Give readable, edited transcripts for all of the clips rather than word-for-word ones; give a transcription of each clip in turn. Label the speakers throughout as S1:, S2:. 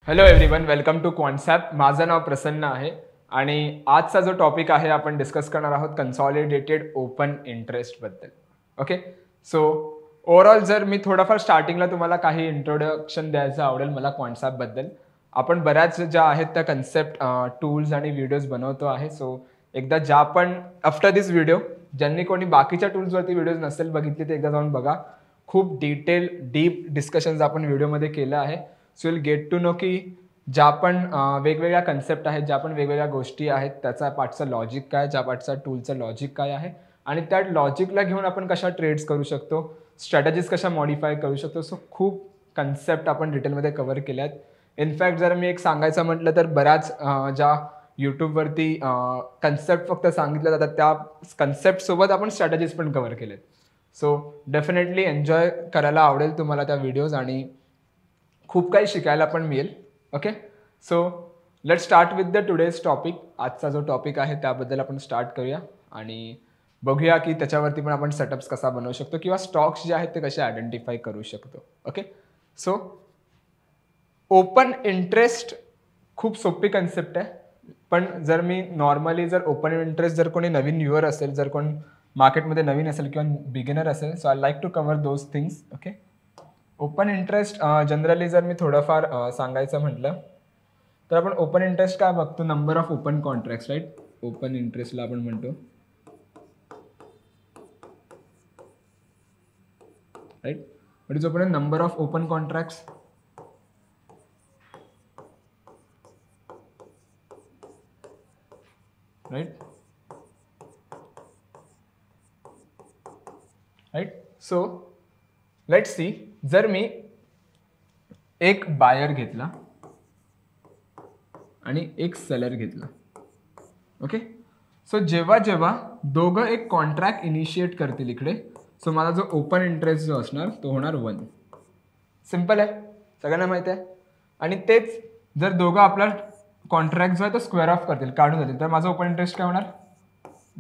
S1: Hello everyone, welcome to Quantsapp. माझं नाव प्रसन्न आहे आणि आजचा जो टॉपिक आहे आपण डिस्कस करणार आहोत कन्सॉलिडेटेड ओपन इंटरेस्ट बद्दल. ओके, सो ओव्हरऑल जर मी थोडाफार स्टार्टिंगला तुम्हाला काही इंट्रोडक्शन द्यायचं आवडेल मला क्वांटसॅप बद्दल. आपण बऱ्याच ज्या आहेत त्या कन्सेप्ट टूल्स आणि व्हिडिओज बनवतो आहे. सो एकदा ज्या पण आफ्टर दिस व्हिडिओ ज्यांनी कोणी बाकीच्या टूल्सवरती व्हिडिओज नसेल बघितले ते एकदा जाऊन बघा. खूप डीप डिस्कशन्स आपण व्हिडिओमध्ये केलं आहे. So will get to know की ज्या पण वेगवेगळ्या कन्सेप्ट आहेत, ज्या पण वेगवेगळ्या गोष्टी आहेत त्याचा पार्टचं लॉजिक काय, ज्या पार्टचा टूलचं लॉजिक काय आहे आणि त्या लॉजिकला घेऊन आपण कशा ट्रेड्स करू शकतो, स्ट्रॅटेजीज कशा मॉडिफाय करू शकतो. सो खूप कन्सेप्ट आपण डिटेलमध्ये कव्हर केले आहेत. इनफॅक्ट जर मी एक सांगायचं म्हटलं तर बऱ्याच ज्या यूट्यूबवरती कन्सेप्ट फक्त सांगितल्या जातात त्या कन्सेप्टसोबत आपण स्ट्रॅटेजीज पण कव्हर केलेत. सो डेफिनेटली एन्जॉय करायला आवडेल तुम्हाला त्या व्हिडिओज आणि खूप काही शिकायला पण मिळेल. Okay, so let start with the today's topic. आजचा जो टॉपिक आहे त्याबद्दल आपण स्टार्ट करूया आणि बघूया की त्याच्यावरती पण आपण सेटअप्स कसा बनवू शकतो किंवा स्टॉक्स जे आहेत ते कसे आयडेंटिफाय करू शकतो. ओके, सो ओपन इंटरेस्ट खूप सोपी कन्सेप्ट आहे. पण जर मी नॉर्मली जर ओपन इंटरेस्ट जर कोणी नवीन व्ह्युअर असेल, जर कोण मार्केटमध्ये नवीन असेल किंवा बिगिनर असेल, so I like to cover those things. Okay, open interest generally जर मी थोडंफार सांगायचं म्हटलं तर आपण ओपन इंटरेस्ट काय बघतो, number of open contracts. Right, open इंटरेस्टला आपण म्हणतो right what is open, number of open contracts. Right right so let's see, जर मी एक बायर घेतला आणि एक सेलर घेतला. ओके, सो जेव्हा जेव्हा दोघं एक कॉन्ट्रॅक्ट इनिशिएट करतील इकडे, सो माझा जो ओपन इंटरेस्ट जो असणार तो होणार 1. सिम्पल आहे, सगळ्यांना माहिती आहे. आणि तेच जर दोघं आपला कॉन्ट्रॅक्ट जो आहे तो स्क्वेअर ऑफ करतील, काढून जातील, तर माझा ओपन इंटरेस्ट काय होणार,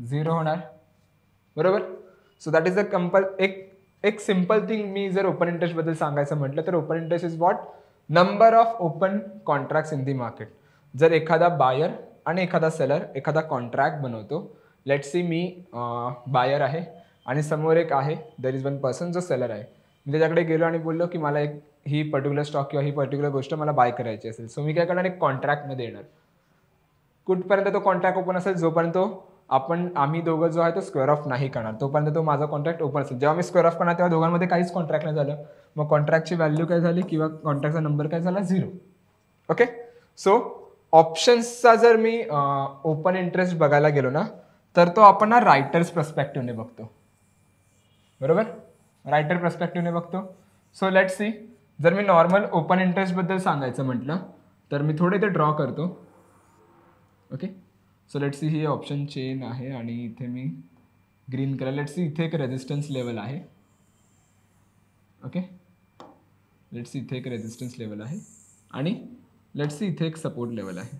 S1: 0 होणार. बरोबर. सो दॅट इज द एक सिम्पल थिंग. मी जर ओपन इंटरेस्ट बद्दल सांगायचं म्हटलं तर open interest is what, number of open contracts in the market. जर एखादा बायर आणि एखादा सेलर एखादा कॉन्ट्रॅक्ट बनवतो, लेट्स सी मी बायर आहे आणि समोर एक आहे, देर इज वन पर्सन जो सेलर आहे. मी त्याच्याकडे गेलो आणि बोललो की मला एक ही पर्टिक्युलर स्टॉक किंवा ही पर्टिक्युलर गोष्ट मला बाय करायची असेल. सो मी काय करणार, एक कॉन्ट्रॅक्टमध्ये येणार. कुठपर्यंत तो कॉन्ट्रॅक्ट ओपन असेल, जोपर्यंत आम्ही दोघं जो आहे तो स्क्वेअर ऑफ नाही करणार तोपर्यंत तो माझा कॉन्ट्रॅक्ट ओपन असेल. जेव्हा मी स्क्वेअर ऑफ करणार तेव्हा दोघांमध्ये काहीच कॉन्ट्रॅक्ट नाही झालं, मग कॉन्ट्रॅक्टची व्हॅल्यू काय झाली किंवा कॉन्ट्रॅक्टचा नंबर काय झाला, 0. ओके, सो ऑप्शन्सचा जर मी ओपन इंटरेस्ट बघायला गेलो ना तर तो आपण ना रायटर्स पर्स्पेक्टिव्हने बघतो. बरोबर, रायटर पर्स्पेक्टिव्हने बघतो. सो लेट्स सी, जर मी नॉर्मल ओपन इंटरेस्ट बद्दल सांगायचं म्हटलं तर मी थोडे ते ड्रॉ करतो. Okay, so let's C, he option chain आहे आणि इथे मी ग्रीन कलर, लेट्स सी इथे एक रेजिस्टन्स लेवल आहे. ओके, लेट्स सी इथे एक रेजिस्टन्स लेवल आहे आणि लेट्स सी इथे एक सपोर्ट लेवल आहे.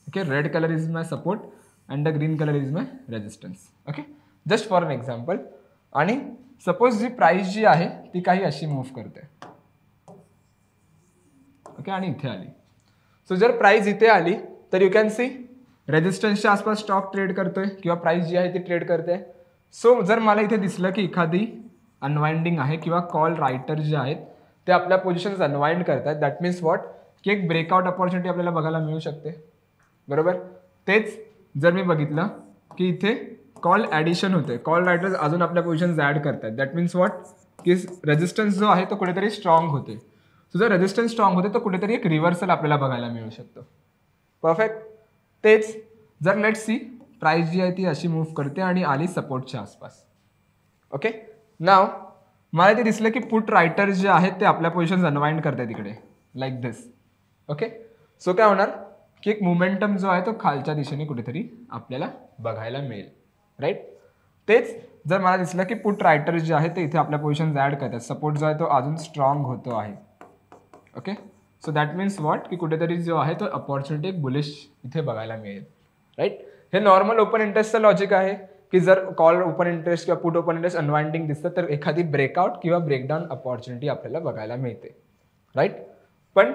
S1: Okay, red colour is my support and the green colour is my resistance. Okay, just for an example. आणि सपोज जी प्राइस जी आहे ती काही अशी मूव्ह करते. ओके, आणि इथे आली. सो जर प्राइस इथे आली तर यू कॅन सी रेजिस्टन्सच्या आसपास स्टॉक ट्रेड करतोय किंवा प्राइस जी आहे ती ट्रेड करते. सो जर मला इथे दिसलं की एखादी अनवाइंडिंग आहे किंवा कॉल रायटर जे आहेत ते आपल्या पोझिशन्स अनवाइंड करतात, दॅट मीन्स व्हॉट, की एक ब्रेकआउट अपॉर्च्युनिटी आपल्याला बघायला मिळू शकते. बरोबर. तेच जर मी बघितलं की इथे कॉल ॲडिशन होते, कॉल रायटर्स अजून आपल्या पोझिशन्स ॲड करतात, दॅट मीन्स व्हॉट, की रेजिस्टन्स जो आहे तो कुठेतरी स्ट्रॉंग होते. सो जर रेजिस्टन्स स्ट्रॉंग होते तर कुठेतरी एक रिव्हर्सल आपल्याला बघायला मिळू शकतो. परफेक्ट. तेच जर लेट्स सी प्राइस जी आहे ती अशी मूव्ह करते आणि आली सपोर्टच्या आसपास. ओके, नाव मला ते दिसलं की पुट रायटर्स जे आहेत ते आपल्या पोझिशन्स अनवाइंड करतात इकडे, लाईक दिस. ओके, सो काय होणार की एक मोमेंटम जो आहे तो खालच्या दिशेने कुठेतरी आपल्याला बघायला मिळेल. राईट. तेच जर मला दिसलं की पुट रायटर्स जे आहेत ते इथे आपल्या पोझिशन्स ॲड करतात, सपोर्ट जो आहे तो अजून स्ट्रॉंग होतो आहे. Okay, so that means what, की कुठेतरी जो आहे तो अपॉर्च्युनिटी एक बुलिश इथे बघायला मिळेल. राईट. हे नॉर्मल ओपन इंटरेस्टचं लॉजिक आहे की जर कॉल ओपन इंटरेस्ट किंवा पुट ओपन इंटरेस्ट अनवाइंडिंग दिसतं तर एखादी ब्रेकआउट किंवा ब्रेकडाऊन अपॉर्च्युनिटी आपल्याला बघायला मिळते. राईट. पण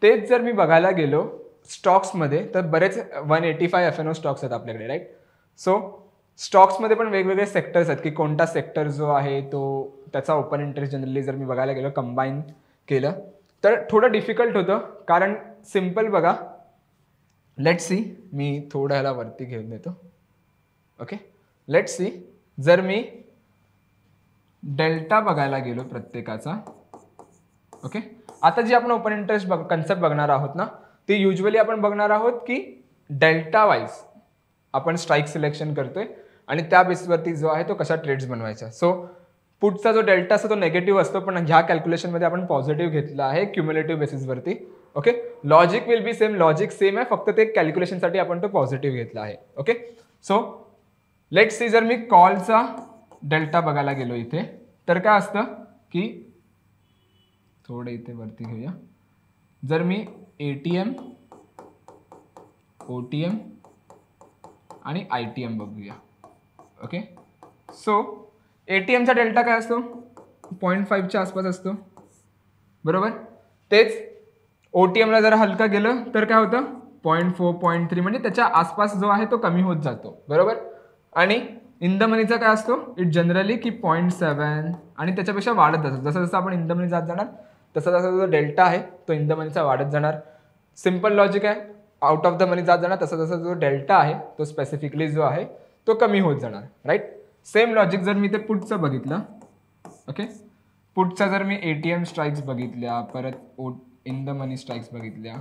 S1: तेच जर मी बघायला गेलो स्टॉक्समध्ये तर बरेच 185 F&O स्टॉक्स आहेत आपल्याकडे, राईट. सो स्टॉक्समध्ये पण वेगवेगळे सेक्टर्स आहेत की कोणता सेक्टर जो आहे तो त्याचा ओपन इंटरेस्ट जनरली जर मी बघायला गेलो कंबाईन केलं तर थोडं डिफिकल्ट होतं. कारण सिम्पल बघा, लेट्स सी, मी थोडं ह्याला वरती घेऊन देतो. ओके, लेट्स सी, जर मी डेल्टा बघायला गेलो प्रत्येकाचा, ओके, आता जी आपण ओपन इंटरेस्ट कन्सेप्ट बघणार आहोत ना, ती युजली आपण बघणार आहोत की डेल्टा वाईज आपण स्ट्राईक सिलेक्शन करतोय आणि त्या बेसिसवरती जो आहे तो कशा ट्रेड्स बनवायचा. सो पुटचा जो डेल्टा असतो तो नेगेटिव्ह असतो, पण ह्या कॅल्क्युलेशनमध्ये आपण पॉझिटिव्ह घेतला आहे क्युम्युलेटिव्ह बेसिसवरती. Okay, logic will be same, logic same आहे, फक्त ते कॅल्क्युलेशनसाठी आपण तो पॉझिटिव्ह घेतला आहे. ओके, सो लेट्स सी, जर मी कॉलचा डेल्टा बघायला गेलो इथे तर काय असतं की थोडं इथे वरती घेऊया. जर मी ATM, OTM आणि ITM बघूया. ओके, सो ATMचा डेल्टा काय असतो 0.5च्या आसपास असतो, बरोबर. तेच OTMला जर हलका गेलं तर काय होतं 0.4, 0.3 म्हणजे त्याच्या आसपास जो आहे तो कमी होत जातो, बरोबर. आणि इन द मनीचा काय असतो इट जनरली की 0.7 आणि त्याच्यापेक्षा वाढत जातो. जसं जसं आपण इन द मनी जात जाणार तसा तसा जो डेल्टा आहे तो इन द मनीचा वाढत जाणार. सिम्पल लॉजिक आहे. आउट ऑफ द मनी जात जाणार तसा तसा जो डेल्टा आहे तो स्पेसिफिकली जो आहे तो कमी होत जाणार, राईट. सेम लॉजिक जर मी ते पुटचं बघितलं, ओके, पुटचा जर मी ATM स्ट्राईक्स बघितल्या, परत इन द मनी स्ट्राईक्स बघितल्या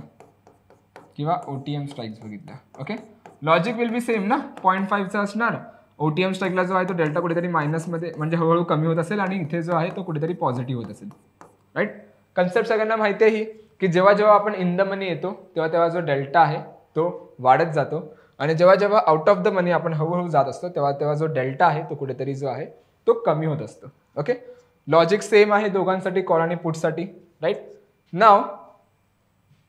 S1: किंवा OTM स्ट्राईक्स बघितल्या, okay, logic will be same ना. 0.5चा असणार, OTM स्ट्राईकला जो आहे तो डेल्टा कुठेतरी मायनसमध्ये म्हणजे हळूहळू कमी होत असेल आणि इथे जो आहे तो कुठेतरी पॉझिटिव्ह होत असेल, राईट. कन्सेप्ट सगळ्यांना माहिती आहे ही की जेव्हा जेव्हा आपण इन द मनी येतो तेव्हा तेव्हा जो डेल्टा आहे तो वाढत जातो आणि जेव्हा जेव्हा आउट ऑफ द मनी आपण हळूहळू जात असतो तेव्हा तेव्हा जो डेल्टा आहे तो कुठेतरी जो आहे तो कमी होत असतो. ओके, लॉजिक सेम आहे दोघांसाठी, कॉल आणि पुटसाठी, राईट. नाव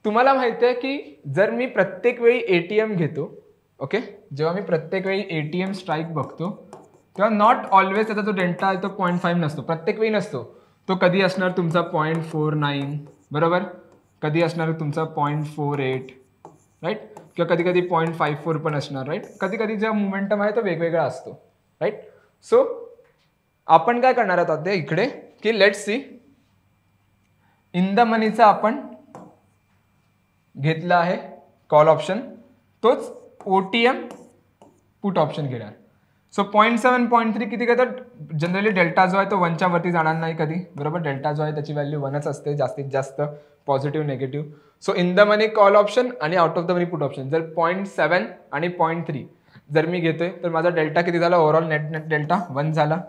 S1: तुम्हाला माहिती आहे की जर मी प्रत्येक वेळी ATM घेतो, ओके, जेव्हा मी प्रत्येक वेळी ATM स्ट्राईक बघतो तेव्हा नॉट ऑलवेज त्याचा जो डेल्टा आहे तो 0.5 नसतो, प्रत्येक वेळी नसतो. तो कधी असणार तुमचा 0.49, बरोबर, कधी असणार तुमचा 0.48, राईट, किंवा कधी कधी 0.54 पण असणार, राईट. कधी कधी जो मोमेंटम आहे तो वेगवेगळा असतो, राईट. सो आपण काय करणार आहोत आता इकडे की लेट्स सी, इन द मनीचा आपण घेतला आहे कॉल ऑप्शन, तोच OTM पुट ऑप्शन घेणार. सो 0.7, 0.3 किती घेतात जनरली, डेल्टा जो आहे तो 1च्या वरती जाणार नाही कधी, बरोबर. डेल्टा जो आहे त्याची व्हॅल्यू 1च असते जास्तीत जास्त, positive negative. So in the money call option आणि out of the money put option, जर 0.7 आणि 0.3 जर मी घेतोय तर माझा डेल्टा किती झाला, ओव्हरऑल नेट डेल्टा 1 झाला,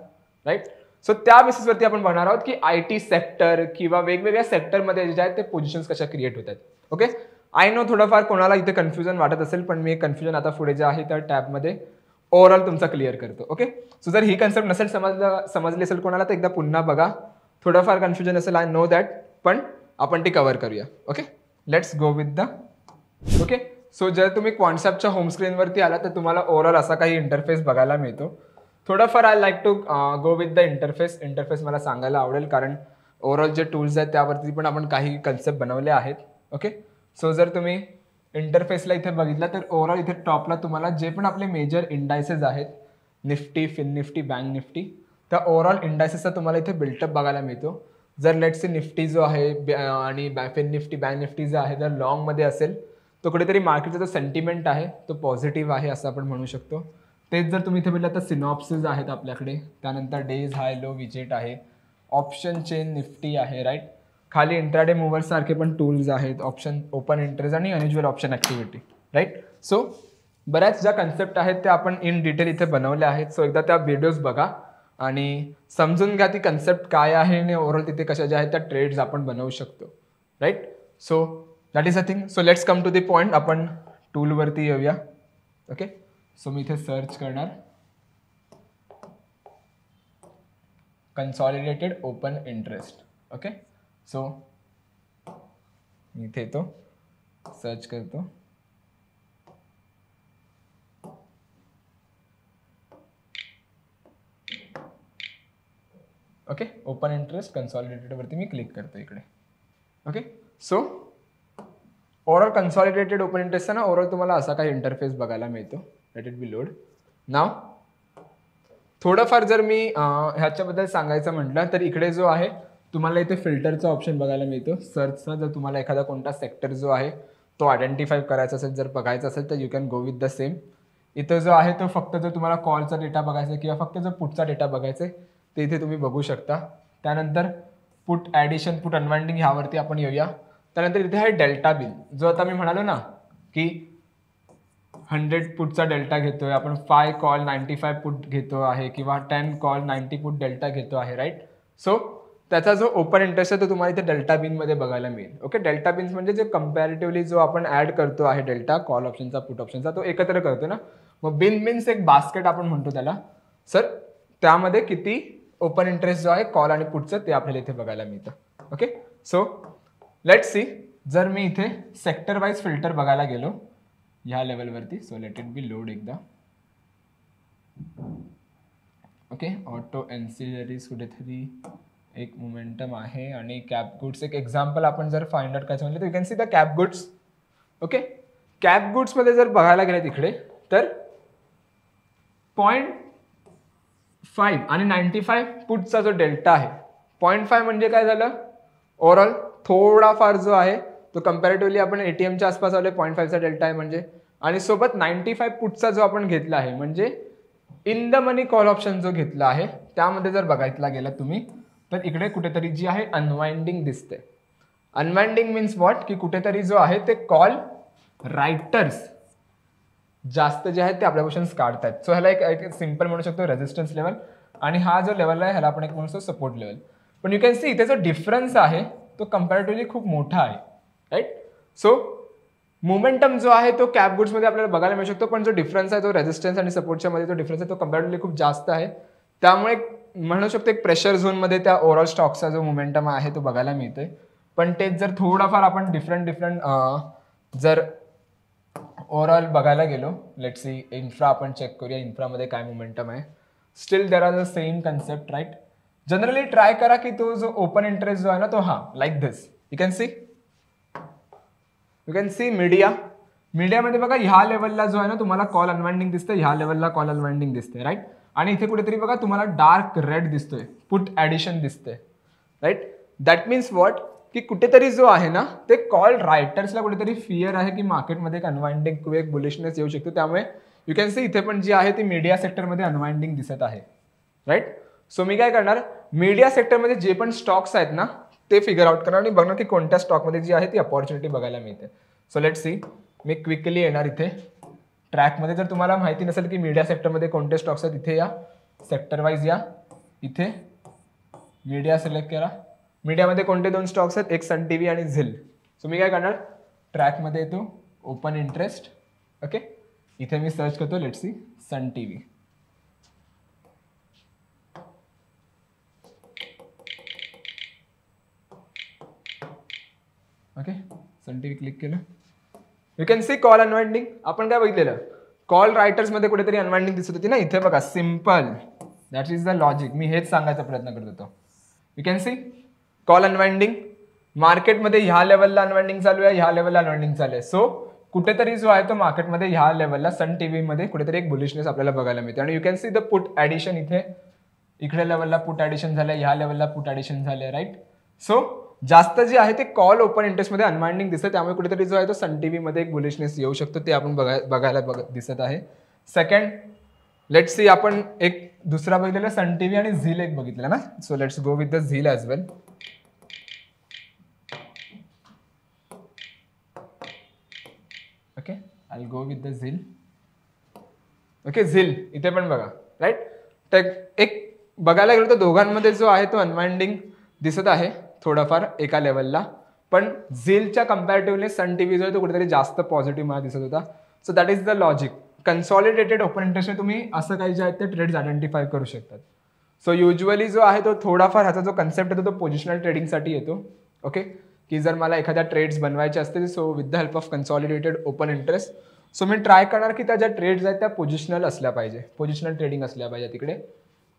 S1: राईट. सो त्या बेसिसवरती आपण बघणार आहोत की IT सेक्टर किंवा वेगवेगळ्या सेक्टरमध्ये जे आहेत ते पोझिशन्स कशा क्रिएट होतात. ओके, आय नो थोडंफार कोणाला इथे कन्फ्युजन वाटत असेल, पण मी कन्फ्युजन आता पुढे जे आहे त्या टॅबमध्ये ओव्हरऑल तुमचा क्लिअर करतो. ओके, सो जर ही कन्सेप्ट नसेल समजली असेल कोणाला तर एकदा पुन्हा बघा, थोडंफार कन्फ्युजन असेल, आय नो दॅट, पण आपण ती कव्हर करूया. Okay, let's go with the. Okay, so जर तुम्ही कॉन्सेप्टच्या होम स्क्रीनवरती आला तर तुम्हाला ओव्हरऑल असा काही इंटरफेस बघायला मिळतो. थोडंफार I like to go with the interface मला सांगायला आवडेल, कारण ओव्हरऑल जे टूल्स आहेत त्यावरती पण आपण काही कन्सेप्ट बनवले आहेत. ओके, सो जर तुम्ही इंटरफेसला इथे बघितला तर ओव्हरऑल इथे टॉपला तुम्हाला जे पण आपले मेजर इंडायसेस आहेत, Nifty, fin Nifty, bank Nifty, त्या ओव्हरऑल इंडायसेसचा तुम्हाला इथे बिल्टअप बघायला मिळतो. जर लेट्स से निफ्टी जो आहे आणि फिन निफ्टी, बँक निफ्टी जो आहे जर लॉंगमध्ये असेल तर कुठेतरी मार्केटचा जो सेंटिमेंट आहे तो पॉझिटिव्ह आहे असं आपण म्हणू शकतो. तेच जर तुम्ही इथे बघितलं तर सिनॉप्सिस आहेत आपल्याकडे, त्यानंतर डेज हाय लो विजेट आहे, ऑप्शन चेन निफ्टी आहे, राईट. खाली इंट्राडे मूव्हर्स सारखे पण टूल्स आहेत, ऑप्शन ओपन इंटरेस्ट आणि unusual option activity, right. So बऱ्याच ज्या कन्सेप्ट आहेत त्या आपण इन डिटेल इथे बनवल्या आहेत. सो एकदा त्या व्हिडिओज बघा आणि समजून घ्या ती कन्सेप्ट काय आहे आणि ओव्हरऑल तिथे कशा ज्या आहेत त्या ट्रेड्स आपण बनवू शकतो, right. So that is a thing. So let's come to the point, आपण टूलवरती येऊया. ओके, सो मी इथे सर्च करणार consolidated open interest. Okay, so मी इथे येतो, सर्च करतो. ओके, ओपन इंटरेस्ट कन्सॉलिडेटेड वरती मी क्लिक करतो इकडे. Okay, so overall consolidated open interest ना ओव्हरऑल तुम्हाला असा काही इंटरफेस बघायला मिळतो. लेट इट बी लोड नाव. थोडंफार जर मी ह्याच्याबद्दल सांगायचं म्हटलं तर इकडे जो आहे तुम्हाला इथे फिल्टरचा ऑप्शन बघायला मिळतो. सर्चचा जर तुम्हाला एखादा कोणता सेक्टर जो आहे तो आयडेंटिफाय करायचा असेल, जर बघायचा असेल तर you can go with the same. इथं जो आहे तो फक्त जर तुम्हाला कॉलचा डेटा बघायचा किंवा फक्त जर पुटचा डेटा बघायचा ते इथे तुम्ही बघू शकता. त्यानंतर पुट ॲडिशन, पुट अनवाइंडिंग ह्यावरती आपण येऊया. त्यानंतर इथे आहे डेल्टा बिल, जो आता मी म्हणालो ना की 100 पुटचा डेल्टा घेतोय आपण, 5 कॉल 95 पुट घेतो आहे किंवा 10 कॉल 90 पुट डेल्टा घेतो आहे, राईट. सो त्याचा जो ओपन इंटरेस्ट आहे तो तुम्हाला इथे डेल्टा बिनमध्ये बघायला मिळेल. ओके, डेल्टा बिन्स म्हणजे जे कम्पॅरेटिव्हली जो आपण ऍड करतो आहे डेल्टा कॉल ऑप्शनचा पुट ऑप्शनचा तो एकत्र करतो ना. मग बिन मीन्स एक बास्केट आपण म्हणतो त्याला. सर त्यामध्ये किती ओपन इंटरेस्ट जो आहे कॉल आणि पुटचं ते आपल्याला इथे बघायला मिळतं. Okay, so let's see. जर मी इथे सेक्टर वाईज फिल्टर बघायला गेलो ह्या लेवलवरती, so let it be load एकदा. ओके, ऑटो एन्सिलरीज कुठेतरी एक मोमेंटम आहे आणि कॅप गुड्स एक एक्झाम्पल आपण जर फाइंड आउट करायचं म्हटलं तर you can see the cap goods. Okay, cap गुड्समध्ये जर बघायला गेले तिकडे तर 0.5 आणि 95 पुटचा जो डेल्टा आहे, 0.5 म्हणजे काय झालं ओव्हरऑल थोडाफार जो आहे तो कम्पॅरेटिव्हली आपण ATMच्या आसपास आलोय, 0.5चा डेल्टा आहे म्हणजे, आणि सोबत 95 पुटचा जो आपण घेतला आहे म्हणजे in the money call option जो घेतला आहे त्यामध्ये जर बघायला गेला तुम्ही तर इकडे कुठेतरी जी आहे अनवाइंडिंग दिसते. अनवाइंडिंग मीन्स व्हॉट, की कुठेतरी जो आहे ते कॉल रायटर्स जास्त जे आहेत ते आपल्या क्वेश्चन्स काढतात. सो ह्याला एक सिंपल म्हणू शकतो रेजिस्टन्स लेवल, आणि हा जो लेवल आहे ह्याला आपण एक म्हणू शकतो सपोर्ट लेवल. पण यू कॅन सी इथे जो डिफरन्स आहे तो कम्पॅरेटिव्हली खूप मोठा आहे, राईट. सो मोमेंटम जो आहे तो कॅप गुड्समध्ये आपल्याला बघायला मिळू शकतो, पण जो डिफरन्स आहे तो रेजिस्टन्स आणि सपोर्टच्या मध्ये जो डिफरन्स आहे तो कम्पॅरेटिव्हली खूप जास्त आहे. त्यामुळे म्हणू शकतो एक प्रेशर झोनमध्ये त्या ओव्हरऑल स्टॉकचा जो मोमेंटम आहे तो बघायला मिळतोय. पण तेच जर थोडाफार आपण डिफरंट जर ओव्हरऑल बघायला गेलो, लेट्स सी इन्फ्रा आपण चेक करूया इन्फ्रामध्ये काय मोमेंटम आहे. Still there are the same concept, right. Generally try करा की तो जो ओपन इंटरेस्ट जो आहे ना तो like this you can C मीडियामध्ये बघा ह्या लेवलला जो आहे ना तुम्हाला कॉल अनवाइंडिंग दिसते, ह्या लेवलला कॉल अनवाइंडिंग दिसते, राईट. आणि इथे कुठेतरी बघा तुम्हाला डार्क रेड दिसतोय, पुट ॲडिशन दिसते, राईट. दॅट मीन्स व्हॉट, की कुठेतरी जो आहे ना ते कॉल रायटर्सला कुठेतरी फिअर आहे की मार्केटमध्ये एक अनवाइंडिंग किंवा एक बुलिशनेस येऊ शकतो. त्यामुळे यू कॅन सी इथे पण जी आहे ती मीडिया सेक्टरमध्ये अनवाइंडिंग दिसत आहे, राईट. सो मी काय करणार, मीडिया सेक्टरमध्ये जे पण स्टॉक्स आहेत ना ते फिगर आउट करणार आणि बघणार की कोणत्या स्टॉकमध्ये जी आहे ती अपॉर्च्युनिटी बघायला मिळते. So let's C, me quickly येणार इथे ट्रॅकमध्ये. जर तुम्हाला माहिती नसेल की मीडिया सेक्टरमध्ये कोणते स्टॉक्स आहेत, इथे या सेक्टर वाईज या, इथे मीडिया सिलेक्ट करा. मीडियामध्ये कोणते 2 स्टॉक्स आहेत, एक सन टीव्ही आणि झिल. सो मी काय करणार ट्रॅकमध्ये येतो, ओपन इंटरेस्ट. ओके, इथे मी सर्च करतो let's see Sun TV. Okay, Sun TV click केलं. You can see call unwinding. आपण काय बघितलेलं, कॉल रायटर्समध्ये कुठेतरी अनवाइंडिंग दिसत होती ना, इथे बघा simple, that is the logic. मी हेच सांगायचा प्रयत्न करत होतो. You can see call unwinding मार्केटमध्ये ह्या लेवलला अनवाइंडिंग चालू आहे, ह्या लेवलला अनवाइंडिंग चालू आहे. सो कुठेतरी जो आहे तो मार्केटमध्ये ह्या लेवलला सन टीव्हीमध्ये कुठेतरी एक बुलिशनेस आपल्याला बघायला मिळते. आणि you can see the put addition, इकडे लेवलला पुट ॲडिशन झालंय, ह्या लेवलला पुट ॲडिशन झालंय, राईट. सो जास्त जे आहे ते कॉल ओपन इंटरेस्टमध्ये अनवाइंडिंग दिसतं, त्यामुळे कुठेतरी जो आहे तो सन टीव्हीमध्ये एक बुलिशनेस येऊ शकतो, ते आपण बघायला दिसत आहे. सेकंड, लेट्स सी आपण एक दुसरा बघितलेला सन टीव्ही आणि झील एक बघितलं ना. So let's go with the ZEEL as well. Okay, I go with the ZEEL. Okay, ZEEL इथे पण बघा, राईट. तर एक बघायला गेलो तर दोघांमध्ये जो आहे तो अनवाइंडिंग दिसत आहे थोडाफार एका लेवलला, पण झीलच्या कम्पॅरेटिव्हली सन टीव्ही जो आहे तो कुठेतरी जास्त पॉझिटिव्ह मला दिसत होता. So that is the logic. Consolidated open इंटरेस्टने तुम्ही असं काही जे आहेत ते ट्रेड्स आयडेंटिफाय करू शकतात. सो युजली जो आहे तो थोडाफार ह्याचा जो कन्सेप्ट येतो तो पोझिशनल ट्रेडिंगसाठी येतो. ओके, की जर मला एखाद्या ट्रेड्स बनवायचे असतील, so with the help of consolidated open interest, so me try करणार की त्या ज्या ट्रेड्स आहेत त्या पोझिशनल असल्या पाहिजे, पोझिशनल ट्रेडिंग असल्या पाहिजे तिकडे.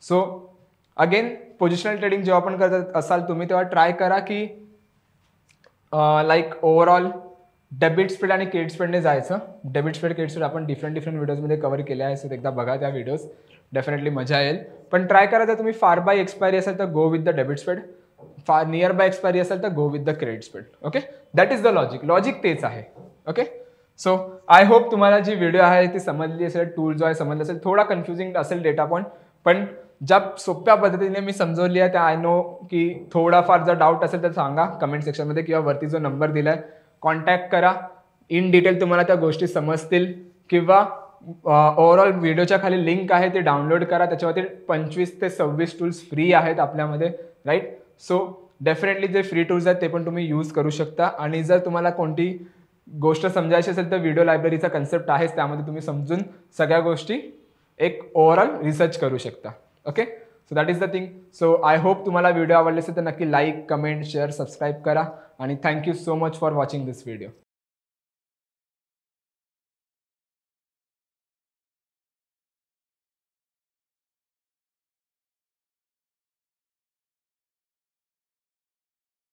S1: सो अगेन पोझिशनल ट्रेडिंग जेव्हा आपण करत असाल तुम्ही तेव्हा ट्राय करा की लाईक ओव्हरऑल डेबिट स्पीड आणि क्रेडिट स्पीडने जायचं. डेबिट स्पीड क्रेडिट स्पीड आपण डिफरंट व्हिडिओजमध्ये कव्हर केले आहे, सो एकदा बघा त्या व्हिडिओज, डेफिनेटली मजा येईल. पण ट्राय करा, जर तुम्ही फार बाय एक्सपायरी असेल तर गो विथ द डेबिट स्पीड, फार नियर बाय एक्सपायरी असेल तर गो with the credit speed. Okay, that is the logic तेच आहे. ओके, सो आय होप तुम्हाला जी व्हिडिओ आहे ती समजली असेल, टूल जो आहे समजला असेल. थोडा कन्फ्युजिंग असेल डेटा पॉईंट, पण ज्या सोप्या पद्धतीने मी समजवली आहे त्या आय नो की थोडाफार जर डाऊट असेल तर सांगा कमेंट सेक्शनमध्ये, किंवा वरती जो नंबर दिलाय कॉन्टॅक्ट करा. इन डिटेल तुम्हाला त्या गोष्टी समजतील, किंवा ओव्हरऑल व्हिडिओच्या खाली लिंक आहे ते डाउनलोड करा. त्याच्यावरती 25 ते 26 टूल्स फ्री आहेत आपल्यामध्ये, राईट. सो डेफिनेटली जे फ्री टूल्स आहेत ते पण तुम्ही यूज करू शकता. आणि जर तुम्हाला कोणती गोष्ट समजायची असेल तर व्हिडिओ लायब्ररीचा कन्सेप्ट आहेच, त्यामध्ये तुम्ही समजून सगळ्या गोष्टी एक ओव्हरऑल रिसर्च करू शकता. Okay, so that is the thing. So I hope तुम्हाला व्हिडिओ आवडले असेल तर नक्की लाईक, कमेंट, शेअर, सबस्क्राईब करा. आणि thank you so much for watching this video.